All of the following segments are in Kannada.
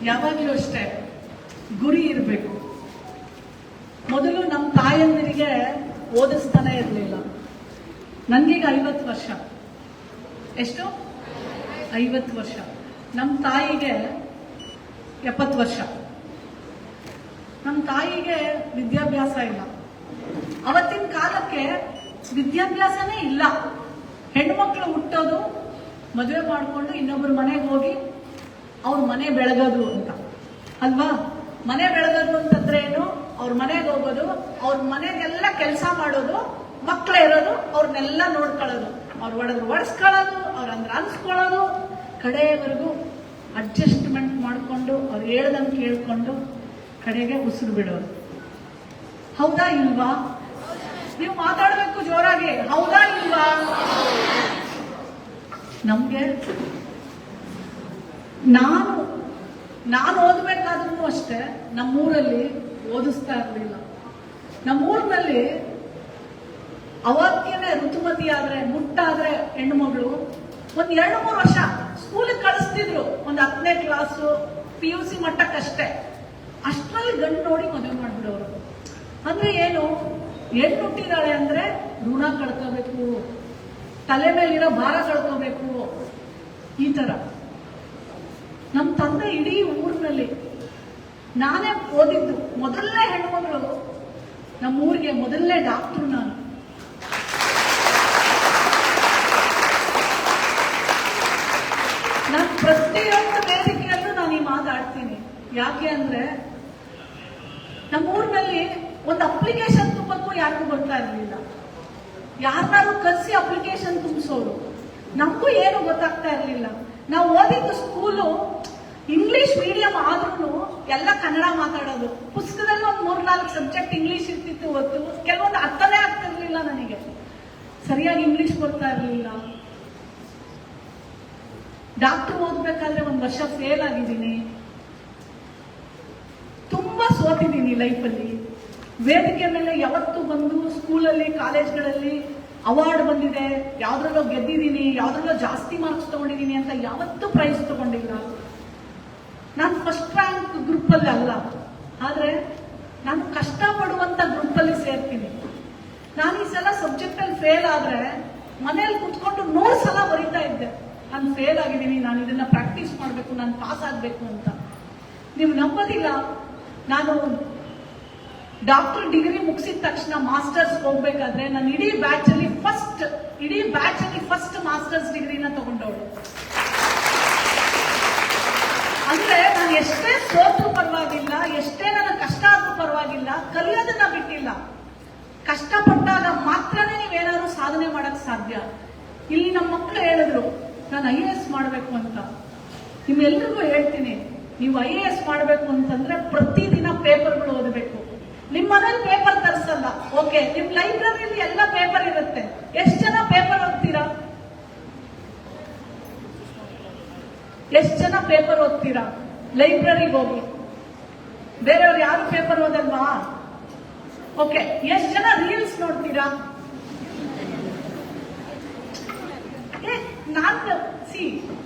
ಯಾವಾಗಲೂ ಅಷ್ಟೇ ಗುರಿ ಇರಬೇಕು. ಮೊದಲು ನಮ್ಮ ತಾಯಂದಿರಿಗೆ ಓದಿಸ್ತಾನೆ ಇರಲಿಲ್ಲ. ನನಗೀಗ 50 ವರ್ಷ. ಎಷ್ಟು? 50 ವರ್ಷ. ನಮ್ಮ ತಾಯಿಗೆ 70 ವರ್ಷ. ನಮ್ಮ ತಾಯಿಗೆ ವಿದ್ಯಾಭ್ಯಾಸ ಇಲ್ಲ. ಅವತ್ತಿನ ಕಾಲಕ್ಕೆ ವಿದ್ಯಾಭ್ಯಾಸನೇ ಇಲ್ಲ. ಹೆಣ್ಮಕ್ಳು ಹುಟ್ಟೋದು, ಮದುವೆ ಮಾಡಿಕೊಂಡು ಇನ್ನೊಬ್ಬರ ಮನೆಗೆ ಹೋಗಿ ಅವ್ರ ಮನೆ ಬೆಳಗೋದು ಅಂತ ಅಲ್ವಾ? ಮನೆ ಬೆಳಗೋದು ಅಂತಂದ್ರೆ ಏನು? ಅವ್ರ ಮನೆಗೆ ಹೋಗೋದು, ಅವ್ರ ಮನೆಗೆಲ್ಲ ಕೆಲಸ ಮಾಡೋದು, ಮಕ್ಕಳು ಇರೋದು, ಅವ್ರನ್ನೆಲ್ಲ ನೋಡ್ಕೊಳ್ಳೋದು, ಅವ್ರು ಹೊಡೆದ್ರು ಹೊಡೆಸ್ಕೊಳ್ಳೋದು, ಅವ್ರಂದ್ರೆ ಅನ್ಸ್ಕೊಳ್ಳೋದು, ಕಡೆಯವರೆಗೂ ಅಡ್ಜಸ್ಟ್ಮೆಂಟ್ ಮಾಡಿಕೊಂಡು ಅವ್ರು ಹೇಳ್ದಂಗೆ ಕೇಳ್ಕೊಂಡು ಕಡೆಗೆ ಉಸಿರು ಬಿಡೋದು. ಹೌದಾ ಇಲ್ವಾ? ನೀವು ಮಾತಾಡಬೇಕು ಜೋರಾಗಿ. ಹೌದಾ ಇಲ್ವಾ? ನಮ್ಗೆ ನಾನು ಓದಬೇಕಾದ್ರೂ ಅಷ್ಟೇ ನಮ್ಮೂರಲ್ಲಿ ಓದಿಸ್ತಾ ಇರಲಿಲ್ಲ. ನಮ್ಮೂರಿನಲ್ಲಿ ಅವತ್ತೇನೆ ಋತುಮತಿ ಆದ್ರೆ, ಮುಟ್ಟಾದ್ರೆ ಹೆಣ್ಣುಮಗಳು ಒಂದ್ 2-3 ವರ್ಷ ಸ್ಕೂಲಿಗೆ ಕಳಿಸ್ತಿದ್ರು. ಒಂದು 10ನೇ ಕ್ಲಾಸು PUC ಮಟ್ಟಕ್ಕಷ್ಟೇ. ಅಷ್ಟರಲ್ಲಿ ಗಂಡು ನೋಡಿ ಮದುವೆ ಮಾಡ್ಬಿಡೋರು. ಅಂದ್ರೆ ಏನು? ಹೆಣ್ಣು ಹುಟ್ಟಿದಾಳೆ ಅಂದ್ರೆ ಋಣ ಕಳ್ಕೋಬೇಕು, ತಲೆ ಮೇಲಿರೋ ಭಾರ ಕಳ್ಕೋಬೇಕು, ಈ ತರ. ನಮ್ಮ ತಂದೆ ಇಡೀ ಊರಿನಲ್ಲಿ ನಾನೇ ಓದಿದ್ದು ಮೊದಲನೇ ಹೆಣ್ಮಗಳು. ನಮ್ಮೂರಿಗೆ ಮೊದಲನೇ ಡಾಕ್ಟ್ರು ನಾನು. ಪ್ರತಿಯೊಂದು ವೇದಿಕೆಯಲ್ಲೂ ನಾನು ಈ ಮಾತಾಡ್ತೀನಿ. ಯಾಕೆ ಅಂದ್ರೆ ನಮ್ಮೂರಿನಲ್ಲಿ ಒಂದು ಅಪ್ಲಿಕೇಶನ್ ತುಂಬಕ್ಕೂ ಯಾರಿಗೂ ಬರ್ತಾ ಇರಲಿಲ್ಲ. ಯಾರನ್ನಾರು ಕಲಿಸಿ ಅಪ್ಲಿಕೇಶನ್ ತುಂಬಿಸೋರು. ನಮಗೂ ಏನು ಗೊತ್ತಾಗ್ತಾ ಇರಲಿಲ್ಲ. ನಾವು ಓದಿದ್ದು ಸ್ಕೂಲು ಇಂಗ್ಲಿಷ್ ಮೀಡಿಯಂ ಆದ್ರೂ ಎಲ್ಲ ಕನ್ನಡ ಮಾತಾಡೋದು. ಪುಸ್ತಕದಲ್ಲಿ ಒಂದು 3-4 ಸಬ್ಜೆಕ್ಟ್ ಇಂಗ್ಲಿಷ್ ಇರ್ತಿತ್ತು. ಹೊತ್ತು ಕೆಲವೊಂದು ಅರ್ಥನೇ ಆಗ್ತಿರ್ಲಿಲ್ಲ ನನಗೆ. ಸರಿಯಾಗಿ ಇಂಗ್ಲಿಷ್ ಬರ್ತಾ ಇರಲಿಲ್ಲ. ಡಾಕ್ಟರ್ ಓದ್ಬೇಕಾದ್ರೆ 1 ವರ್ಷ ಫೇಲ್ ಆಗಿದ್ದೀನಿ. ತುಂಬಾ ಸೋತಿದ್ದೀನಿ ಲೈಫಲ್ಲಿ. ವೇದಿಕೆ ಮೇಲೆ ಯಾವತ್ತು ಬಂದು ಸ್ಕೂಲಲ್ಲಿ, ಕಾಲೇಜ್ಗಳಲ್ಲಿ ಅವಾರ್ಡ್ ಬಂದಿದೆ, ಯಾವ್ದ್ರಲ್ಲೋ ಗೆದ್ದಿದ್ದೀನಿ, ಯಾವ್ದ್ರಲ್ಲೋ ಜಾಸ್ತಿ ಮಾರ್ಕ್ಸ್ ತಗೊಂಡಿದ್ದೀನಿ ಅಂತ ಯಾವತ್ತೂ ಪ್ರೈಸ್ ತಗೊಂಡಿಲ್ಲ. ನಾನು ಫಸ್ಟ್ ರ್ಯಾಂಕ್ ಗ್ರೂಪಲ್ಲಿ ಅಲ್ಲ, ಆದ್ರೆ ನಾನು ಕಷ್ಟಪಡುವಂತ ಗ್ರೂಪಲ್ಲಿ ಸೇರ್ತೀನಿ. ನಾನು ಈ ಸಲ ಸಬ್ಜೆಕ್ಟಲ್ಲಿ ಫೇಲ್ ಆದ್ರೆ ಮನೇಲಿ ಕುತ್ಕೊಂಡು 100 ಸಲ ಬರೀತಾ ಇದ್ದೆ. ನಾನು ಫೇಲ್ ಆಗಿದ್ದೀನಿ, ನಾನು ಇದನ್ನ ಪ್ರಾಕ್ಟೀಸ್ ಮಾಡಬೇಕು, ನಾನು ಪಾಸ್ ಆಗಬೇಕು ಅಂತ. ನೀವು ನಂಬೋದಿಲ್ಲ, ನಾನು ಡಾಕ್ಟರ್ ಡಿಗ್ರಿ ಮುಗಿಸಿದ ತಕ್ಷಣ ಮಾಸ್ಟರ್ಸ್ ಹೋಗ್ಬೇಕಾದ್ರೆ ನಾನು ಇಡೀ ಬ್ಯಾಚ್ ಅಲ್ಲಿ ಫಸ್ಟ್ ಮಾಸ್ಟರ್ಸ್ ಡಿಗ್ರಿನ ತಗೊಂಡವಳು. ಅಂದ್ರೆ ನಾನು ಎಷ್ಟೇ ಸೋತ್ರೂ ಪರವಾಗಿಲ್ಲ, ಎಷ್ಟೇ ನನಗೆ ಕಷ್ಟ ಆದ್ರೂ ಪರವಾಗಿಲ್ಲ, ಕಲಿಯೋದನ್ನ ಬಿಟ್ಟಿಲ್ಲ. ಕಷ್ಟಪಟ್ಟಾಗ ಮಾತ್ರನೇ ನೀವೇನಾದ್ರೂ ಸಾಧನೆ ಮಾಡಕ್ ಸಾಧ್ಯ. ಇಲ್ಲಿ ನಮ್ಮ ಮಕ್ಕಳು ಹೇಳಿದ್ರು ನಾನು IAS ಮಾಡಬೇಕು ಅಂತ. ನಿಮ್ಮೆಲ್ರಿಗೂ ಹೇಳ್ತೀನಿ, ನೀವು IAS ಮಾಡಬೇಕು ಅಂತಂದ್ರೆ ಪ್ರತಿದಿನ ಪೇಪರ್ಗಳು ಓದಬೇಕು. ನಿಮ್ಮ ಮನೇಲಿ ಪೇಪರ್ ತರಿಸಲ್ಲ, ಓಕೆ, ನಿಮ್ ಲೈಬ್ರರಿಯಲ್ಲಿ ಎಲ್ಲ ಪೇಪರ್ ಇರುತ್ತೆ. ಎಷ್ಟು ಜನ ಪೇಪರ್ ಓದ್ತೀರಾ? ಎಷ್ಟು ಜನ ಪೇಪರ್ ಓದ್ತೀರಾ? ಲೈಬ್ರರಿಗೆ ಹೋಗಿ. ಬೇರೆಯವ್ರು ಯಾರು ಪೇಪರ್ ಓದಲ್ವಾ? ಓಕೆ, ಎಷ್ಟು ಜನ ರೀಲ್ಸ್ ನೋಡ್ತೀರಾ?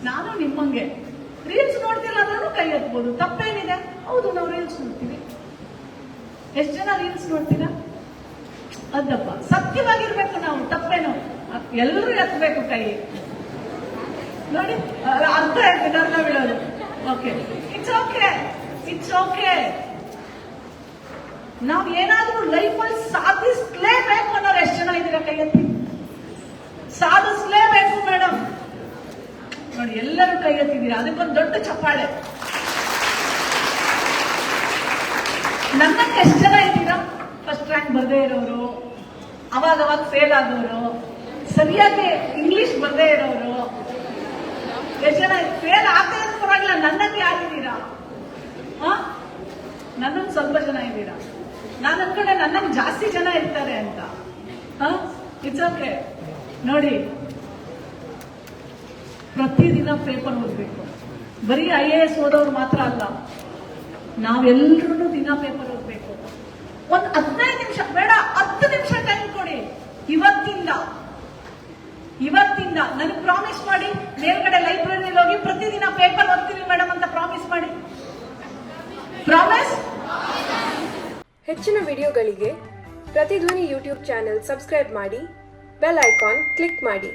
ನಾನು ನಿಮ್ಮಂಗೆ ರೀಲ್ಸ್ ನೋಡ್ತಿಲ್ಲ ಅಂದ್ರೂ ಕೈ ಎತ್ಬೋದು, ತಪ್ಪೇನಿದೆ? ಹೌದು, ನಾವು ರೀಲ್ಸ್ ನೋಡ್ತೀವಿ. ಎಷ್ಟು ಜನ ರೀಲ್ಸ್ ನೋಡ್ತೀರಾ? ಅದಪ್ಪ, ಸತ್ಯವಾಗಿರ್ಬೇಕು ನಾವು, ತಪ್ಪೇನು? ಎಲ್ಲರೂ ಎತ್ತಬೇಕು ಕೈ. ನೋಡಿ, ಅರ್ಥ ನರ್ನ ಬಿಡೋದು. Okay, it's okay. ನಾವು ಏನಾದ್ರೂ ಲೈಫಲ್ಲಿ ಸಾಧಿಸ್ಲೇಬೇಕು ಅನ್ನೋರು ಎಷ್ಟು ಜನ ಇದ್ದೀರಾ? ಕೈ ಎತ್ತಿ. ಸಾಧಿಸ್ಲೇಬೇಕು ಮೇಡಮ್. ನೋಡಿ, ಎಲ್ಲರೂ ಕೈ ಎತ್ತಿದ್ದೀರಾ, ಅದಕ್ಕೊಂದು ದೊಡ್ಡ ಚಪ್ಪಾಳೆ. ನನ್ನಕ್ಕೆ ಎಷ್ಟು ಜನ ಇದ್ದೀರಾ? ಫಸ್ಟ್ ರ್ಯಾಂಕ್ ಬರ್ದೇ ಇರೋರು, ಅವಾಗ ಫೇಲ್ ಆಗೋರು, ಸರಿಯಾಗಿ ಇಂಗ್ಲಿಷ್ ಬರ್ದೇ ಇರೋರು, ಎಷ್ಟು ಜನ ಫೇಲ್ ಆಗ್ತಾ ಇರೋ ಪರವಾಗಿಲ್ಲ. ನನ್ನಕ್ಕೆ ಯಾರಿದ್ದೀರಾ? ನನ್ನನ್ನು ಸ್ವಲ್ಪ ಜನ ಇದ್ದೀರಾ. ನಾನು ಅನ್ಕೊಂಡೆ ನನ್ನನ್ನು ಜಾಸ್ತಿ ಜನ ಇರ್ತಾರೆ ಅಂತ. It's okay. ನೋಡಿ, ಪ್ರತಿದಿನ ಪೇಪರ್ ಓದಬೇಕು. ಬರೀ IAS ಓದೋರು ಮಾತ್ರ ಅಲ್ಲ, ನಾವೆಲ್ಲರೂ ದಿನ ಪೇಪರ್ ಓದಬೇಕು. ಒಂದು 15 ನಿಮಿಷ ಬೇಡ, 10 ನಿಮಿಷ ಟೈಮ್ ಕೊಡಿ. ಇವತ್ತಿಂದ ನನಗೆ ಪ್ರಾಮಿಸ್ ಮಾಡಿ, ಮೇಲ್ಗಡೆ ಲೈಬ್ರರಿಯಲ್ಲಿ ಹೋಗಿ ಪ್ರತಿದಿನ ಪೇಪರ್ ಓದ್ತೀವಿ ಮೇಡಮ್ ಅಂತ ಪ್ರಾಮಿಸ್ ಮಾಡಿ. ಪ್ರಾಮಿಸ್. ಹೆಚ್ಚಿನ ವಿಡಿಯೋಗಳಿಗೆ ಪ್ರತಿಧ್ವನಿ ಯೂಟ್ಯೂಬ್ ಚಾನೆಲ್ ಸಬ್ಸ್ಕ್ರೈಬ್ ಮಾಡಿ, ಬೆಲ್ ಐಕಾನ್ ಕ್ಲಿಕ್ ಮಾಡಿ.